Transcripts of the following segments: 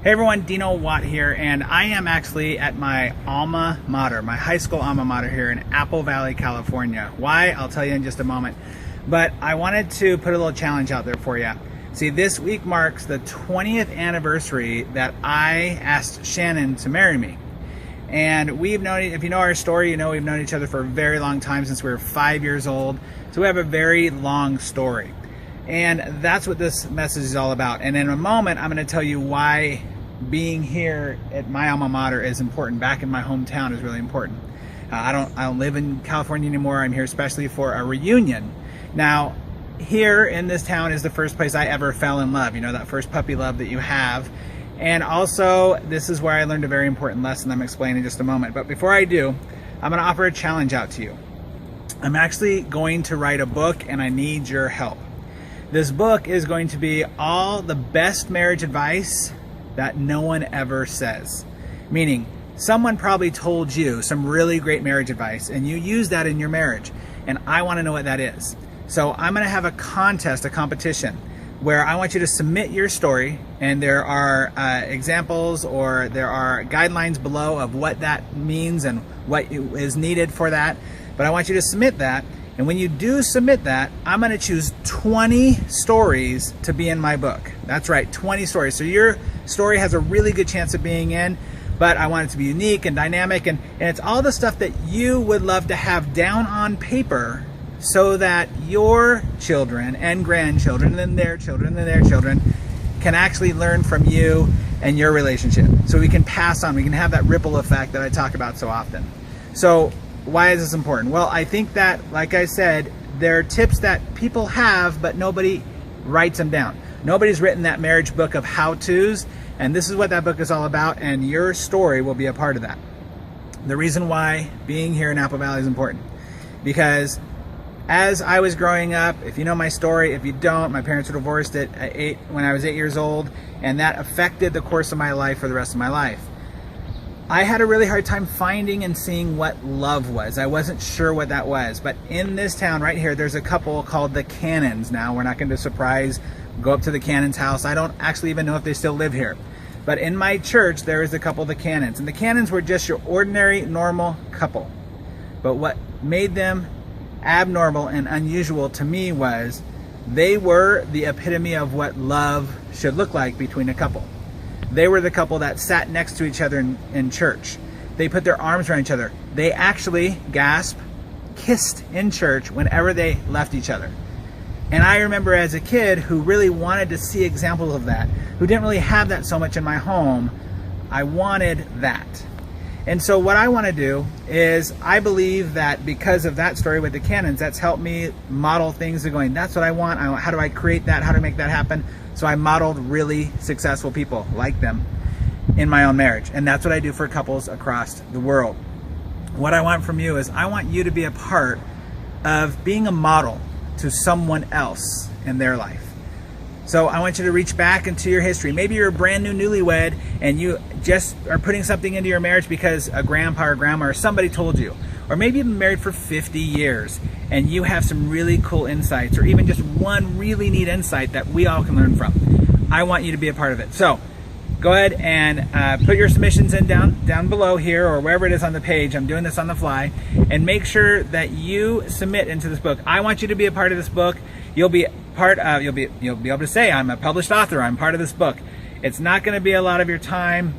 Hey everyone, Dino Watt here, and I am actually at my alma mater, my high school alma mater here in Apple Valley, California. Why? I'll tell you in just a moment. But I wanted to put a little challenge out there for you. See, this week marks the 20th anniversary that I asked Shannon to marry me. And we've known, if you know our story, you know we've known each other for a very long time, since we were 5 years old. So we have a very long story. And that's what this message is all about. And in a moment, I'm going to tell you why being here at my alma mater is important. Back in my hometown is really important. I don't live in California anymore. I'm here especially for a reunion. Now, here in this town is the first place I ever fell in love. You know, that first puppy love that you have. And also, this is where I learned a very important lesson I'm explaining in just a moment. But before I do, I'm going to offer a challenge out to you. I'm actually going to write a book, and I need your help. This book is going to be all the best marriage advice that no one ever says. Meaning, someone probably told you some really great marriage advice and you use that in your marriage, and I want to know what that is. So I'm going to have a contest, a competition, where I want you to submit your story, and there are examples or there are guidelines below of what that means and what is needed for that. But I want you to submit that. And when you do submit that, I'm going to choose 20 stories to be in my book. That's right, 20 stories. So your story has a really good chance of being in, but I want it to be unique and dynamic, and it's all the stuff that you would love to have down on paper so that your children and grandchildren and their children and their children can actually learn from you and your relationship. So we can pass on, we can have that ripple effect that I talk about so often. So why is this important? Well, I think that, like I said, there are tips that people have, but nobody writes them down. Nobody's written that marriage book of how-tos, and this is what that book is all about, and your story will be a part of that. The reason why being here in Apple Valley is important, because as I was growing up, if you know my story, if you don't, my parents were divorced when I was 8 years old, and that affected the course of my life for the rest of my life. I had a really hard time finding and seeing what love was. I wasn't sure what that was. But in this town right here, there's a couple called the Cannons. Now, we're not going to go up to the Cannons' house. I don't actually even know if they still live here. But in my church, there is a couple of the Cannons. And the Cannons were just your ordinary, normal couple. But what made them abnormal and unusual to me was they were the epitome of what love should look like between a couple. They were the couple that sat next to each other in church. They put their arms around each other. They actually, kissed in church whenever they left each other. And I remember as a kid who really wanted to see examples of that, who didn't really have that so much in my home, I wanted that. And so what I want to do is, I believe that because of that story with the Cannons, that's helped me model things and going, that's what I want. How do I create that? How do I make that happen? So I modeled really successful people like them in my own marriage. And that's what I do for couples across the world. What I want from you is, I want you to be a part of being a model to someone else in their life. So I want you to reach back into your history. Maybe you're a brand new newlywed and you just are putting something into your marriage because a grandpa or grandma or somebody told you. Or maybe you've been married for 50 years and you have some really cool insights, or even just one really neat insight that we all can learn from. I want you to be a part of it. So go ahead and put your submissions in down below here, or wherever it is on the page. I'm doing this on the fly. And make sure that you submit into this book. I want you to be a part of this book. You'll be able to say, I'm a published author, I'm part of this book. It's not going to be a lot of your time,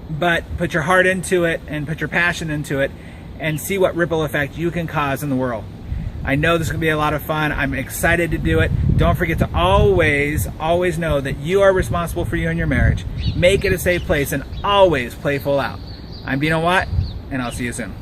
but put your heart into it and put your passion into it and see what ripple effect you can cause in the world. I know this is going to be a lot of fun. I'm excited to do it. Don't forget to always know that you are responsible for you and your marriage. Make it a safe place, and always play full out. I'm Dino Watt, and I'll see you soon.